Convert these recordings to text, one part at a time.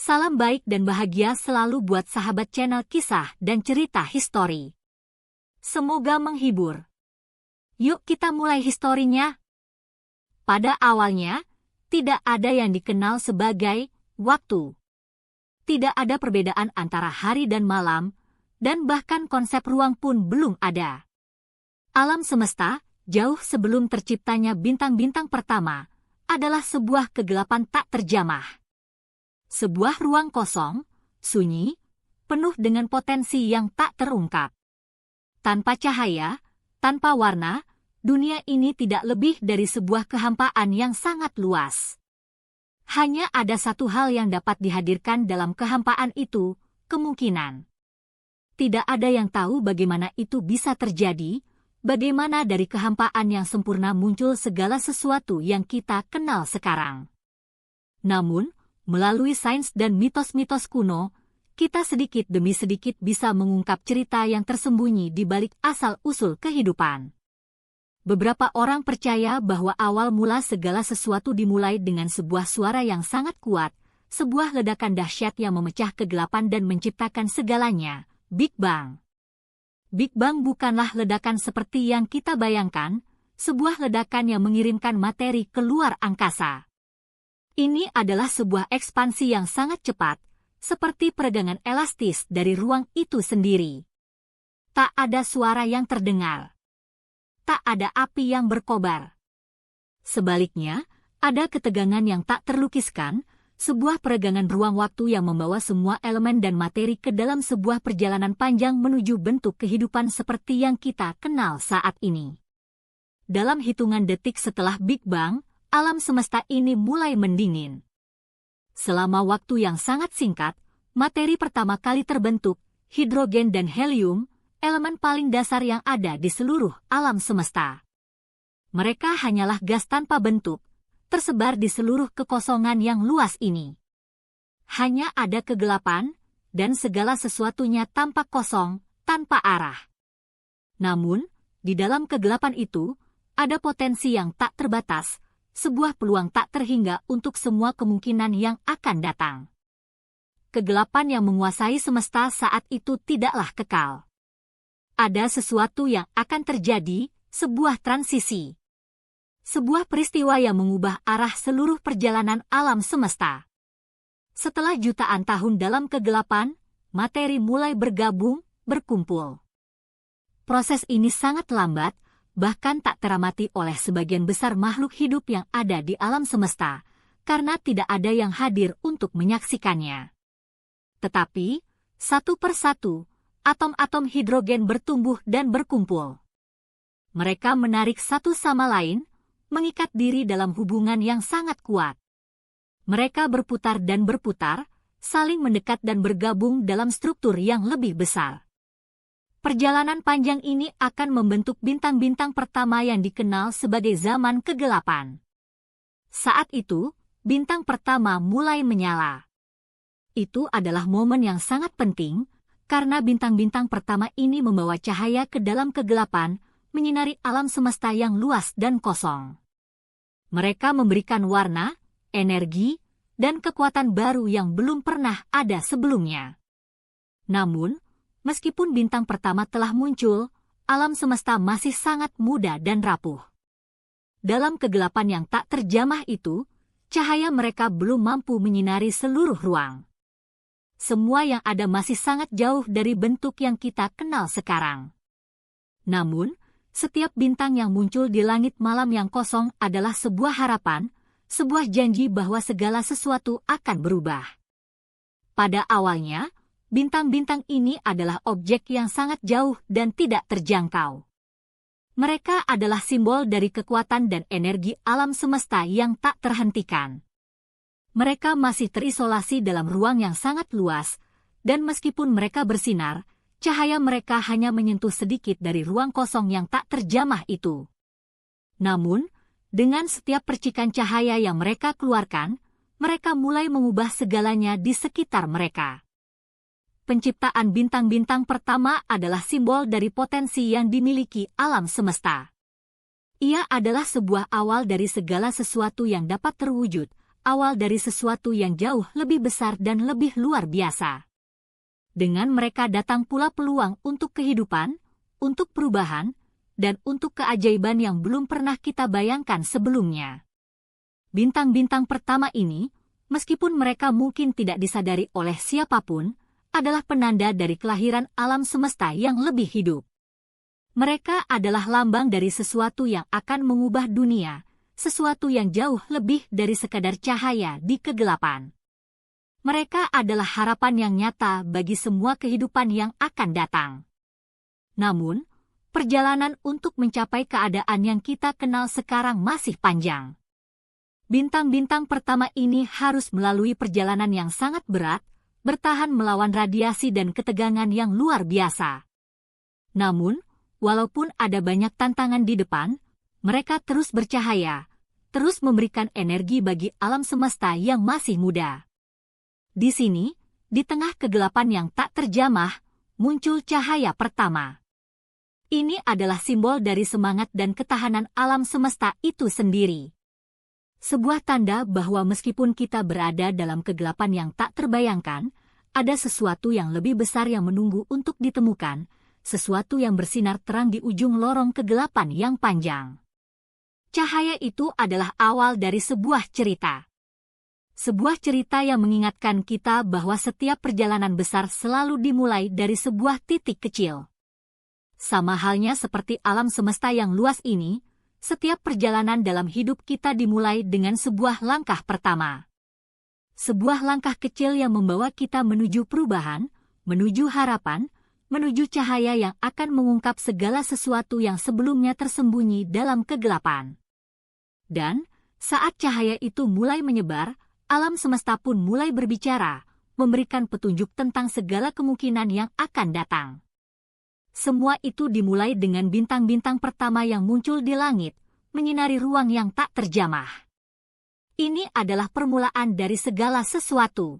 Salam baik dan bahagia selalu buat sahabat channel kisah dan cerita histori. Semoga menghibur. Yuk kita mulai historinya. Pada awalnya, tidak ada yang dikenal sebagai waktu. Tidak ada perbedaan antara hari dan malam, dan bahkan konsep ruang pun belum ada. Alam semesta, jauh sebelum terciptanya bintang-bintang pertama, adalah sebuah kegelapan tak terjamah. Sebuah ruang kosong, sunyi, penuh dengan potensi yang tak terungkap. Tanpa cahaya, tanpa warna, dunia ini tidak lebih dari sebuah kehampaan yang sangat luas. Hanya ada satu hal yang dapat dihadirkan dalam kehampaan itu, kemungkinan. Tidak ada yang tahu bagaimana itu bisa terjadi, bagaimana dari kehampaan yang sempurna muncul segala sesuatu yang kita kenal sekarang. Namun, melalui sains dan mitos-mitos kuno, kita sedikit demi sedikit bisa mengungkap cerita yang tersembunyi di balik asal-usul kehidupan. Beberapa orang percaya bahwa awal mula segala sesuatu dimulai dengan sebuah suara yang sangat kuat, sebuah ledakan dahsyat yang memecah kegelapan dan menciptakan segalanya, Big Bang. Big Bang bukanlah ledakan seperti yang kita bayangkan, sebuah ledakan yang mengirimkan materi keluar angkasa. Ini adalah sebuah ekspansi yang sangat cepat, seperti peregangan elastis dari ruang itu sendiri. Tak ada suara yang terdengar. Tak ada api yang berkobar. Sebaliknya, ada ketegangan yang tak terlukiskan, sebuah peregangan ruang waktu yang membawa semua elemen dan materi ke dalam sebuah perjalanan panjang menuju bentuk kehidupan seperti yang kita kenal saat ini. Dalam hitungan detik setelah Big Bang, alam semesta ini mulai mendingin. Selama waktu yang sangat singkat, materi pertama kali terbentuk, hidrogen dan helium, elemen paling dasar yang ada di seluruh alam semesta. Mereka hanyalah gas tanpa bentuk, tersebar di seluruh kekosongan yang luas ini. Hanya ada kegelapan, dan segala sesuatunya tampak kosong, tanpa arah. Namun, di dalam kegelapan itu, ada potensi yang tak terbatas, sebuah peluang tak terhingga untuk semua kemungkinan yang akan datang. Kegelapan yang menguasai semesta saat itu tidaklah kekal. Ada sesuatu yang akan terjadi, sebuah transisi. Sebuah peristiwa yang mengubah arah seluruh perjalanan alam semesta. Setelah jutaan tahun dalam kegelapan, materi mulai bergabung, berkumpul. Proses ini sangat lambat, bahkan tak teramati oleh sebagian besar makhluk hidup yang ada di alam semesta, karena tidak ada yang hadir untuk menyaksikannya. Tetapi, satu persatu, atom-atom hidrogen bertumbuh dan berkumpul. Mereka menarik satu sama lain, mengikat diri dalam hubungan yang sangat kuat. Mereka berputar dan berputar, saling mendekat dan bergabung dalam struktur yang lebih besar. Perjalanan panjang ini akan membentuk bintang-bintang pertama yang dikenal sebagai zaman kegelapan. Saat itu, bintang pertama mulai menyala. Itu adalah momen yang sangat penting, karena bintang-bintang pertama ini membawa cahaya ke dalam kegelapan, menyinari alam semesta yang luas dan kosong. Mereka memberikan warna, energi, dan kekuatan baru yang belum pernah ada sebelumnya. Namun, meskipun bintang pertama telah muncul, alam semesta masih sangat muda dan rapuh. Dalam kegelapan yang tak terjamah itu, cahaya mereka belum mampu menyinari seluruh ruang. Semua yang ada masih sangat jauh dari bentuk yang kita kenal sekarang. Namun, setiap bintang yang muncul di langit malam yang kosong adalah sebuah harapan, sebuah janji bahwa segala sesuatu akan berubah. Pada awalnya, bintang-bintang ini adalah objek yang sangat jauh dan tidak terjangkau. Mereka adalah simbol dari kekuatan dan energi alam semesta yang tak terhentikan. Mereka masih terisolasi dalam ruang yang sangat luas, dan meskipun mereka bersinar, cahaya mereka hanya menyentuh sedikit dari ruang kosong yang tak terjamah itu. Namun, dengan setiap percikan cahaya yang mereka keluarkan, mereka mulai mengubah segalanya di sekitar mereka. Penciptaan bintang-bintang pertama adalah simbol dari potensi yang dimiliki alam semesta. Ia adalah sebuah awal dari segala sesuatu yang dapat terwujud, awal dari sesuatu yang jauh lebih besar dan lebih luar biasa. Dengan mereka datang pula peluang untuk kehidupan, untuk perubahan, dan untuk keajaiban yang belum pernah kita bayangkan sebelumnya. Bintang-bintang pertama ini, meskipun mereka mungkin tidak disadari oleh siapapun, adalah penanda dari kelahiran alam semesta yang lebih hidup. Mereka adalah lambang dari sesuatu yang akan mengubah dunia, sesuatu yang jauh lebih dari sekadar cahaya di kegelapan. Mereka adalah harapan yang nyata bagi semua kehidupan yang akan datang. Namun, perjalanan untuk mencapai keadaan yang kita kenal sekarang masih panjang. Bintang-bintang pertama ini harus melalui perjalanan yang sangat berat, bertahan melawan radiasi dan ketegangan yang luar biasa. Namun, walaupun ada banyak tantangan di depan, mereka terus bercahaya, terus memberikan energi bagi alam semesta yang masih muda. Di sini, di tengah kegelapan yang tak terjamah, muncul cahaya pertama. Ini adalah simbol dari semangat dan ketahanan alam semesta itu sendiri. Sebuah tanda bahwa meskipun kita berada dalam kegelapan yang tak terbayangkan, ada sesuatu yang lebih besar yang menunggu untuk ditemukan, sesuatu yang bersinar terang di ujung lorong kegelapan yang panjang. Cahaya itu adalah awal dari sebuah cerita. Sebuah cerita yang mengingatkan kita bahwa setiap perjalanan besar selalu dimulai dari sebuah titik kecil. Sama halnya seperti alam semesta yang luas ini, setiap perjalanan dalam hidup kita dimulai dengan sebuah langkah pertama. Sebuah langkah kecil yang membawa kita menuju perubahan, menuju harapan, menuju cahaya yang akan mengungkap segala sesuatu yang sebelumnya tersembunyi dalam kegelapan. Dan, saat cahaya itu mulai menyebar, alam semesta pun mulai berbicara, memberikan petunjuk tentang segala kemungkinan yang akan datang. Semua itu dimulai dengan bintang-bintang pertama yang muncul di langit, menyinari ruang yang tak terjamah. Ini adalah permulaan dari segala sesuatu.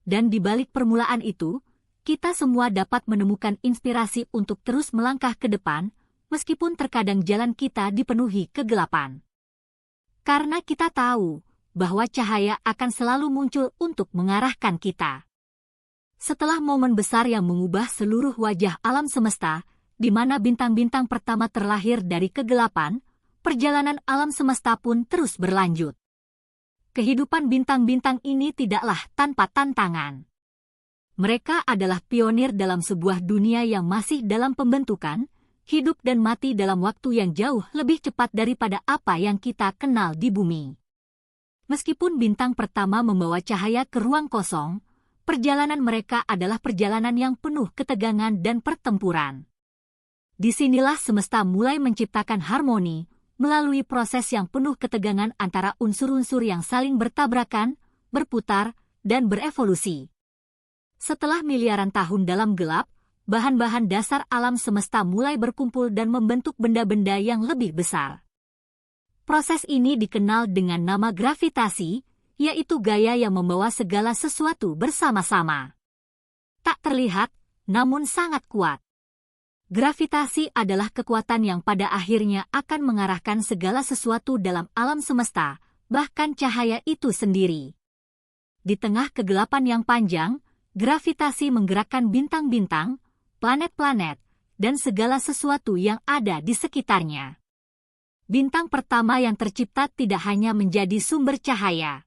Dan di balik permulaan itu, kita semua dapat menemukan inspirasi untuk terus melangkah ke depan, meskipun terkadang jalan kita dipenuhi kegelapan. Karena kita tahu bahwa cahaya akan selalu muncul untuk mengarahkan kita. Setelah momen besar yang mengubah seluruh wajah alam semesta, di mana bintang-bintang pertama terlahir dari kegelapan, perjalanan alam semesta pun terus berlanjut. Kehidupan bintang-bintang ini tidaklah tanpa tantangan. Mereka adalah pionir dalam sebuah dunia yang masih dalam pembentukan, hidup dan mati dalam waktu yang jauh lebih cepat daripada apa yang kita kenal di bumi. Meskipun bintang pertama membawa cahaya ke ruang kosong, perjalanan mereka adalah perjalanan yang penuh ketegangan dan pertempuran. Disinilah semesta mulai menciptakan harmoni, melalui proses yang penuh ketegangan antara unsur-unsur yang saling bertabrakan, berputar, dan berevolusi. Setelah miliaran tahun dalam gelap, bahan-bahan dasar alam semesta mulai berkumpul dan membentuk benda-benda yang lebih besar. Proses ini dikenal dengan nama gravitasi, yaitu gaya yang membawa segala sesuatu bersama-sama. Tak terlihat, namun sangat kuat. Gravitasi adalah kekuatan yang pada akhirnya akan mengarahkan segala sesuatu dalam alam semesta, bahkan cahaya itu sendiri. Di tengah kegelapan yang panjang, gravitasi menggerakkan bintang-bintang, planet-planet, dan segala sesuatu yang ada di sekitarnya. Bintang pertama yang tercipta tidak hanya menjadi sumber cahaya.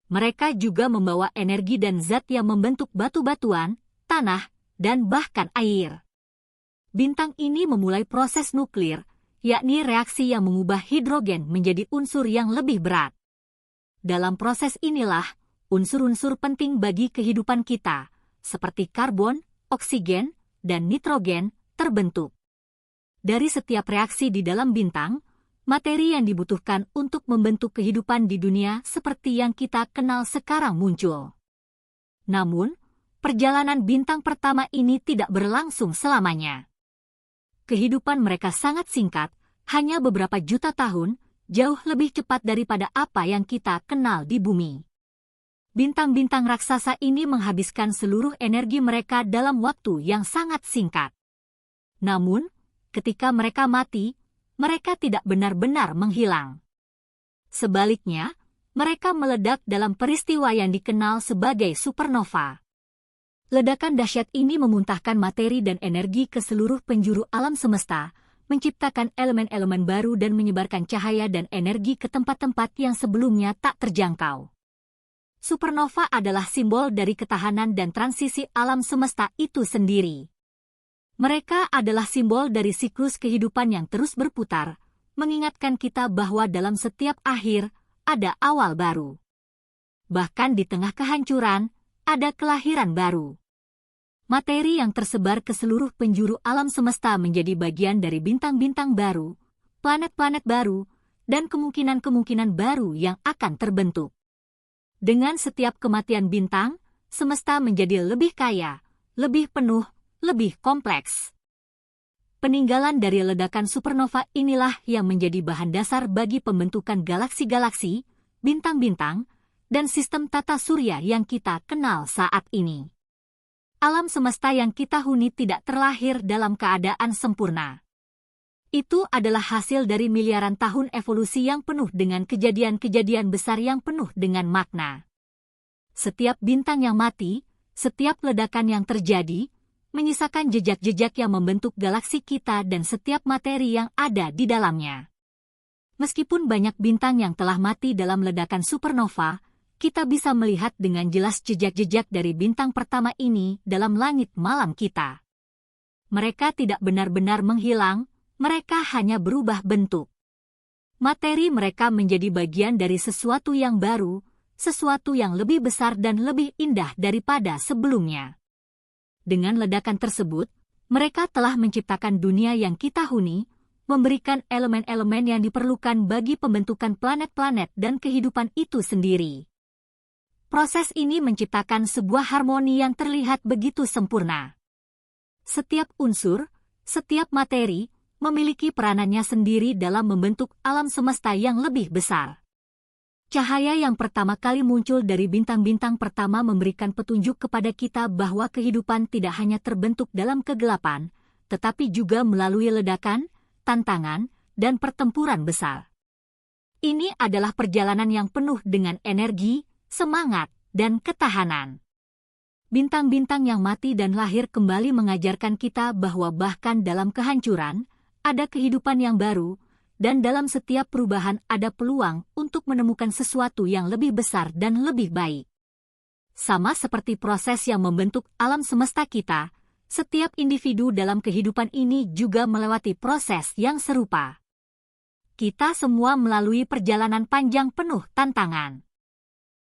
Mereka juga membawa energi dan zat yang membentuk batu-batuan, tanah, dan bahkan air. Bintang ini memulai proses nuklir, yakni reaksi yang mengubah hidrogen menjadi unsur yang lebih berat. Dalam proses inilah, unsur-unsur penting bagi kehidupan kita, seperti karbon, oksigen, dan nitrogen, terbentuk. Dari setiap reaksi di dalam bintang, materi yang dibutuhkan untuk membentuk kehidupan di dunia seperti yang kita kenal sekarang muncul. Namun, perjalanan bintang pertama ini tidak berlangsung selamanya. Kehidupan mereka sangat singkat, hanya beberapa juta tahun, jauh lebih cepat daripada apa yang kita kenal di bumi. Bintang-bintang raksasa ini menghabiskan seluruh energi mereka dalam waktu yang sangat singkat. Namun, ketika mereka mati, mereka tidak benar-benar menghilang. Sebaliknya, mereka meledak dalam peristiwa yang dikenal sebagai supernova. Ledakan dahsyat ini memuntahkan materi dan energi ke seluruh penjuru alam semesta, menciptakan elemen-elemen baru dan menyebarkan cahaya dan energi ke tempat-tempat yang sebelumnya tak terjangkau. Supernova adalah simbol dari ketahanan dan transisi alam semesta itu sendiri. Mereka adalah simbol dari siklus kehidupan yang terus berputar, mengingatkan kita bahwa dalam setiap akhir ada awal baru. Bahkan di tengah kehancuran, ada kelahiran baru. Materi yang tersebar ke seluruh penjuru alam semesta menjadi bagian dari bintang-bintang baru, planet-planet baru, dan kemungkinan-kemungkinan baru yang akan terbentuk. Dengan setiap kematian bintang, semesta menjadi lebih kaya, lebih penuh, lebih kompleks. Peninggalan dari ledakan supernova inilah yang menjadi bahan dasar bagi pembentukan galaksi-galaksi, bintang-bintang, dan sistem tata surya yang kita kenal saat ini. Alam semesta yang kita huni tidak terlahir dalam keadaan sempurna. Itu adalah hasil dari miliaran tahun evolusi yang penuh dengan kejadian-kejadian besar yang penuh dengan makna. Setiap bintang yang mati, setiap ledakan yang terjadi, menyisakan jejak-jejak yang membentuk galaksi kita dan setiap materi yang ada di dalamnya. Meskipun banyak bintang yang telah mati dalam ledakan supernova, kita bisa melihat dengan jelas jejak-jejak dari bintang pertama ini dalam langit malam kita. Mereka tidak benar-benar menghilang, mereka hanya berubah bentuk. Materi mereka menjadi bagian dari sesuatu yang baru, sesuatu yang lebih besar dan lebih indah daripada sebelumnya. Dengan ledakan tersebut, mereka telah menciptakan dunia yang kita huni, memberikan elemen-elemen yang diperlukan bagi pembentukan planet-planet dan kehidupan itu sendiri. Proses ini menciptakan sebuah harmoni yang terlihat begitu sempurna. Setiap unsur, setiap materi, memiliki peranannya sendiri dalam membentuk alam semesta yang lebih besar. Cahaya yang pertama kali muncul dari bintang-bintang pertama memberikan petunjuk kepada kita bahwa kehidupan tidak hanya terbentuk dalam kegelapan, tetapi juga melalui ledakan, tantangan, dan pertempuran besar. Ini adalah perjalanan yang penuh dengan energi, semangat, dan ketahanan. Bintang-bintang yang mati dan lahir kembali mengajarkan kita bahwa bahkan dalam kehancuran, ada kehidupan yang baru, dan dalam setiap perubahan ada peluang untuk menemukan sesuatu yang lebih besar dan lebih baik. Sama seperti proses yang membentuk alam semesta kita, setiap individu dalam kehidupan ini juga melewati proses yang serupa. Kita semua melalui perjalanan panjang penuh tantangan.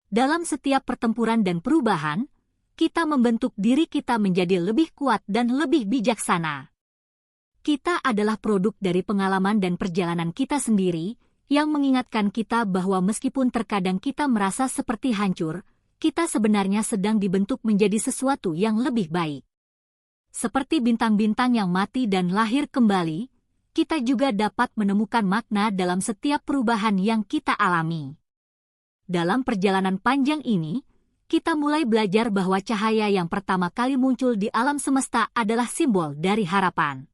Dalam setiap pertempuran dan perubahan, kita membentuk diri kita menjadi lebih kuat dan lebih bijaksana. Kita adalah produk dari pengalaman dan perjalanan kita sendiri, yang mengingatkan kita bahwa meskipun terkadang kita merasa seperti hancur, kita sebenarnya sedang dibentuk menjadi sesuatu yang lebih baik. Seperti bintang-bintang yang mati dan lahir kembali, kita juga dapat menemukan makna dalam setiap perubahan yang kita alami. Dalam perjalanan panjang ini, kita mulai belajar bahwa cahaya yang pertama kali muncul di alam semesta adalah simbol dari harapan.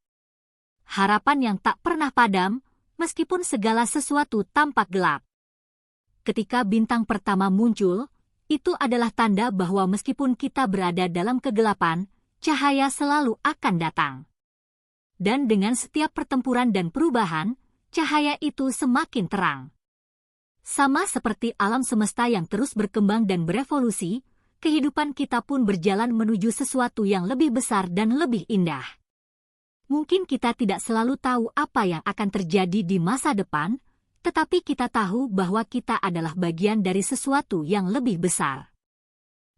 Harapan yang tak pernah padam, meskipun segala sesuatu tampak gelap. Ketika bintang pertama muncul, itu adalah tanda bahwa meskipun kita berada dalam kegelapan, cahaya selalu akan datang. Dan dengan setiap pertempuran dan perubahan, cahaya itu semakin terang. Sama seperti alam semesta yang terus berkembang dan berevolusi, kehidupan kita pun berjalan menuju sesuatu yang lebih besar dan lebih indah. Mungkin kita tidak selalu tahu apa yang akan terjadi di masa depan, tetapi kita tahu bahwa kita adalah bagian dari sesuatu yang lebih besar.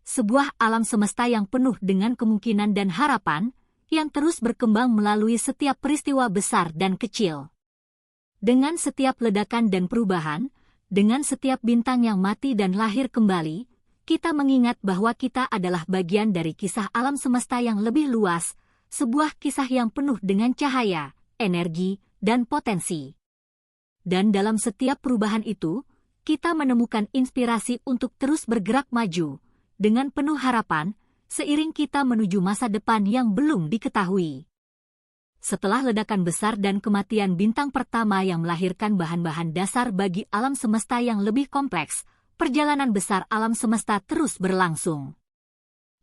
Sebuah alam semesta yang penuh dengan kemungkinan dan harapan, yang terus berkembang melalui setiap peristiwa besar dan kecil. Dengan setiap ledakan dan perubahan, dengan setiap bintang yang mati dan lahir kembali, kita mengingat bahwa kita adalah bagian dari kisah alam semesta yang lebih luas, sebuah kisah yang penuh dengan cahaya, energi, dan potensi. Dan dalam setiap perubahan itu, kita menemukan inspirasi untuk terus bergerak maju, dengan penuh harapan, seiring kita menuju masa depan yang belum diketahui. Setelah ledakan besar dan kematian bintang pertama yang melahirkan bahan-bahan dasar bagi alam semesta yang lebih kompleks, perjalanan besar alam semesta terus berlangsung.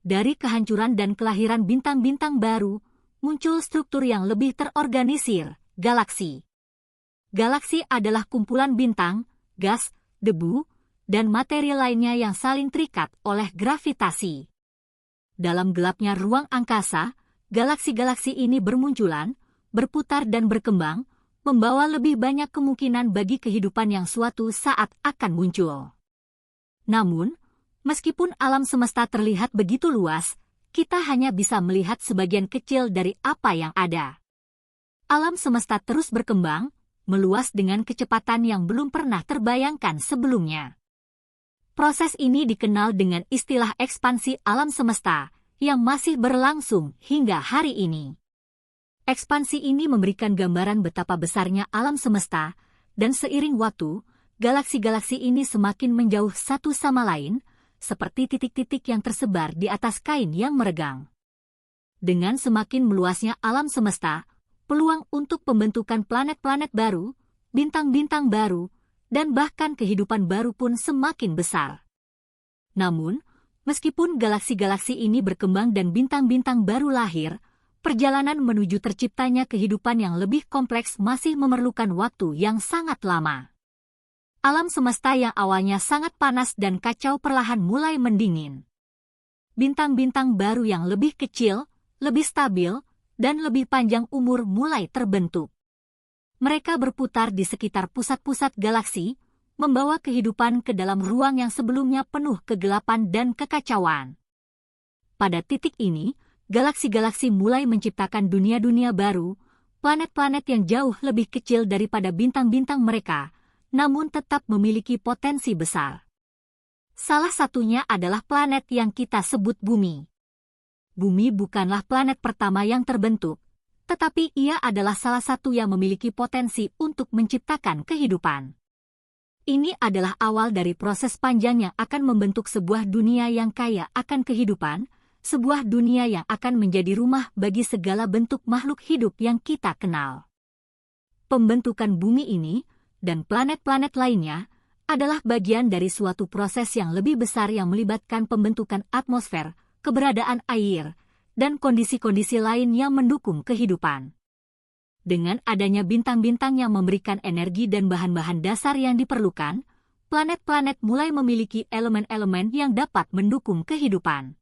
Dari kehancuran dan kelahiran bintang-bintang baru, muncul struktur yang lebih terorganisir, galaksi. Galaksi adalah kumpulan bintang, gas, debu, dan materi lainnya yang saling terikat oleh gravitasi. Dalam gelapnya ruang angkasa, galaksi-galaksi ini bermunculan, berputar dan berkembang, membawa lebih banyak kemungkinan bagi kehidupan yang suatu saat akan muncul. Namun, meskipun alam semesta terlihat begitu luas, kita hanya bisa melihat sebagian kecil dari apa yang ada. Alam semesta terus berkembang, meluas dengan kecepatan yang belum pernah terbayangkan sebelumnya. Proses ini dikenal dengan istilah ekspansi alam semesta, yang masih berlangsung hingga hari ini. Ekspansi ini memberikan gambaran betapa besarnya alam semesta, dan seiring waktu, galaksi-galaksi ini semakin menjauh satu sama lain, seperti titik-titik yang tersebar di atas kain yang meregang. Dengan semakin meluasnya alam semesta, peluang untuk pembentukan planet-planet baru, bintang-bintang baru, dan bahkan kehidupan baru pun semakin besar. Namun, meskipun galaksi-galaksi ini berkembang dan bintang-bintang baru lahir, perjalanan menuju terciptanya kehidupan yang lebih kompleks masih memerlukan waktu yang sangat lama. Alam semesta yang awalnya sangat panas dan kacau perlahan mulai mendingin. Bintang-bintang baru yang lebih kecil, lebih stabil, dan lebih panjang umur mulai terbentuk. Mereka berputar di sekitar pusat-pusat galaksi, membawa kehidupan ke dalam ruang yang sebelumnya penuh kegelapan dan kekacauan. Pada titik ini, galaksi-galaksi mulai menciptakan dunia-dunia baru, planet-planet yang jauh lebih kecil daripada bintang-bintang mereka, namun tetap memiliki potensi besar. Salah satunya adalah planet yang kita sebut Bumi. Bumi bukanlah planet pertama yang terbentuk, tetapi ia adalah salah satu yang memiliki potensi untuk menciptakan kehidupan. Ini adalah awal dari proses panjang yang akan membentuk sebuah dunia yang kaya akan kehidupan, sebuah dunia yang akan menjadi rumah bagi segala bentuk makhluk hidup yang kita kenal. Pembentukan bumi ini, dan planet-planet lainnya, adalah bagian dari suatu proses yang lebih besar yang melibatkan pembentukan atmosfer, keberadaan air, dan kondisi-kondisi lain yang mendukung kehidupan. Dengan adanya bintang-bintang yang memberikan energi dan bahan-bahan dasar yang diperlukan, planet-planet mulai memiliki elemen-elemen yang dapat mendukung kehidupan.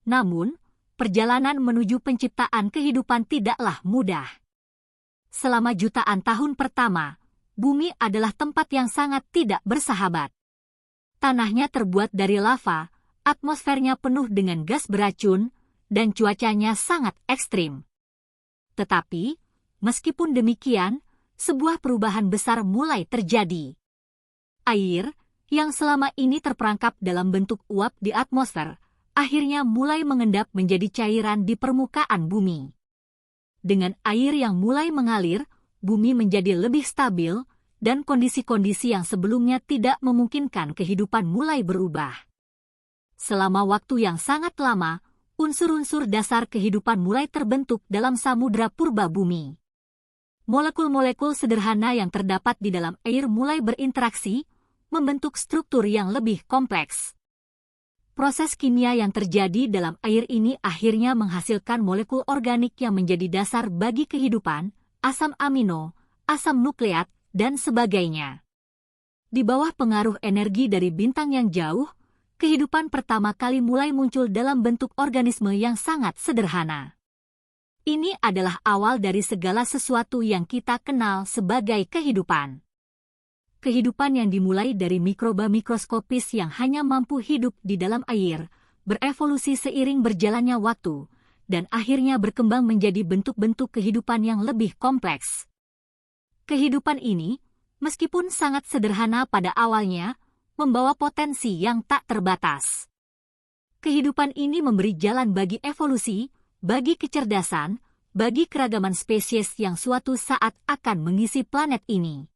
Namun, perjalanan menuju penciptaan kehidupan tidaklah mudah. Selama jutaan tahun pertama, Bumi adalah tempat yang sangat tidak bersahabat. Tanahnya terbuat dari lava, atmosfernya penuh dengan gas beracun, dan cuacanya sangat ekstrim. Tetapi, meskipun demikian, sebuah perubahan besar mulai terjadi. Air, yang selama ini terperangkap dalam bentuk uap di atmosfer, akhirnya mulai mengendap menjadi cairan di permukaan bumi. Dengan air yang mulai mengalir, bumi menjadi lebih stabil, dan kondisi-kondisi yang sebelumnya tidak memungkinkan kehidupan mulai berubah. Selama waktu yang sangat lama, unsur-unsur dasar kehidupan mulai terbentuk dalam samudra purba bumi. Molekul-molekul sederhana yang terdapat di dalam air mulai berinteraksi, membentuk struktur yang lebih kompleks. Proses kimia yang terjadi dalam air ini akhirnya menghasilkan molekul organik yang menjadi dasar bagi kehidupan, asam amino, asam nukleat, dan sebagainya. Di bawah pengaruh energi dari bintang yang jauh, kehidupan pertama kali mulai muncul dalam bentuk organisme yang sangat sederhana. Ini adalah awal dari segala sesuatu yang kita kenal sebagai kehidupan. Kehidupan yang dimulai dari mikroba mikroskopis yang hanya mampu hidup di dalam air, berevolusi seiring berjalannya waktu, dan akhirnya berkembang menjadi bentuk-bentuk kehidupan yang lebih kompleks. Kehidupan ini, meskipun sangat sederhana pada awalnya, membawa potensi yang tak terbatas. Kehidupan ini memberi jalan bagi evolusi, bagi kecerdasan, bagi keragaman spesies yang suatu saat akan mengisi planet ini.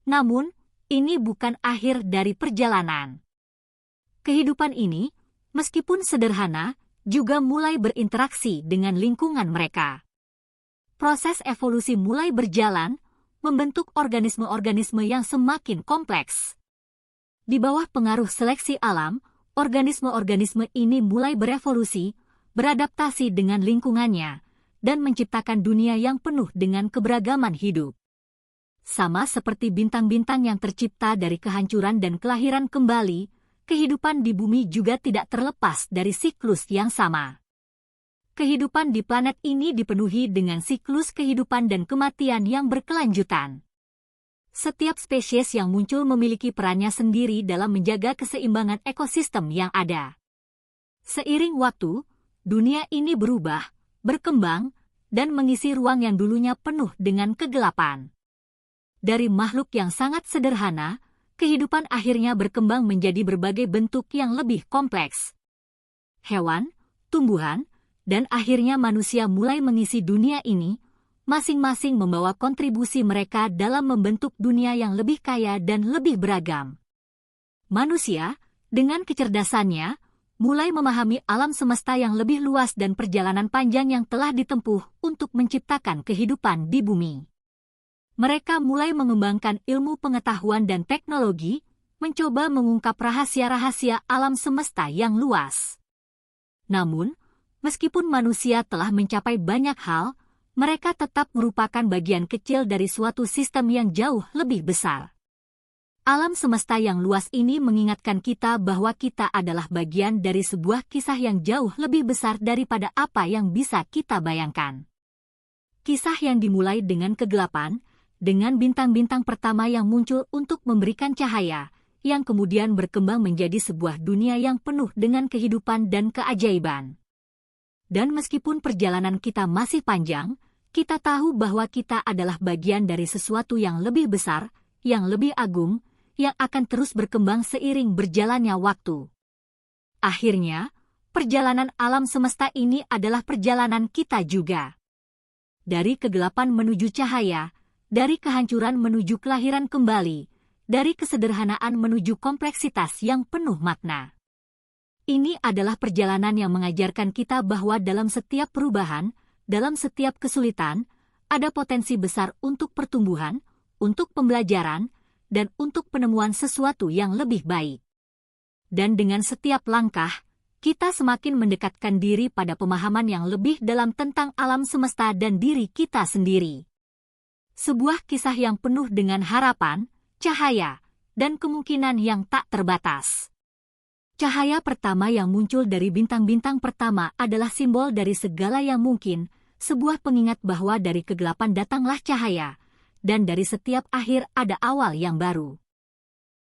Namun, ini bukan akhir dari perjalanan. Kehidupan ini, meskipun sederhana, juga mulai berinteraksi dengan lingkungan mereka. Proses evolusi mulai berjalan, membentuk organisme-organisme yang semakin kompleks. Di bawah pengaruh seleksi alam, organisme-organisme ini mulai berevolusi, beradaptasi dengan lingkungannya, dan menciptakan dunia yang penuh dengan keberagaman hidup. Sama seperti bintang-bintang yang tercipta dari kehancuran dan kelahiran kembali, kehidupan di bumi juga tidak terlepas dari siklus yang sama. Kehidupan di planet ini dipenuhi dengan siklus kehidupan dan kematian yang berkelanjutan. Setiap spesies yang muncul memiliki perannya sendiri dalam menjaga keseimbangan ekosistem yang ada. Seiring waktu, dunia ini berubah, berkembang, dan mengisi ruang yang dulunya penuh dengan kegelapan. Dari makhluk yang sangat sederhana, kehidupan akhirnya berkembang menjadi berbagai bentuk yang lebih kompleks. Hewan, tumbuhan, dan akhirnya manusia mulai mengisi dunia ini, masing-masing membawa kontribusi mereka dalam membentuk dunia yang lebih kaya dan lebih beragam. Manusia, dengan kecerdasannya, mulai memahami alam semesta yang lebih luas dan perjalanan panjang yang telah ditempuh untuk menciptakan kehidupan di bumi. Mereka mulai mengembangkan ilmu pengetahuan dan teknologi, mencoba mengungkap rahasia-rahasia alam semesta yang luas. Namun, meskipun manusia telah mencapai banyak hal, mereka tetap merupakan bagian kecil dari suatu sistem yang jauh lebih besar. Alam semesta yang luas ini mengingatkan kita bahwa kita adalah bagian dari sebuah kisah yang jauh lebih besar daripada apa yang bisa kita bayangkan. Kisah yang dimulai dengan kegelapan, dengan bintang-bintang pertama yang muncul untuk memberikan cahaya, yang kemudian berkembang menjadi sebuah dunia yang penuh dengan kehidupan dan keajaiban. Dan meskipun perjalanan kita masih panjang, kita tahu bahwa kita adalah bagian dari sesuatu yang lebih besar, yang lebih agung, yang akan terus berkembang seiring berjalannya waktu. Akhirnya, perjalanan alam semesta ini adalah perjalanan kita juga. Dari kegelapan menuju cahaya, dari kehancuran menuju kelahiran kembali, dari kesederhanaan menuju kompleksitas yang penuh makna. Ini adalah perjalanan yang mengajarkan kita bahwa dalam setiap perubahan, dalam setiap kesulitan, ada potensi besar untuk pertumbuhan, untuk pembelajaran, dan untuk penemuan sesuatu yang lebih baik. Dan dengan setiap langkah, kita semakin mendekatkan diri pada pemahaman yang lebih dalam tentang alam semesta dan diri kita sendiri. Sebuah kisah yang penuh dengan harapan, cahaya, dan kemungkinan yang tak terbatas. Cahaya pertama yang muncul dari bintang-bintang pertama adalah simbol dari segala yang mungkin, sebuah pengingat bahwa dari kegelapan datanglah cahaya, dan dari setiap akhir ada awal yang baru.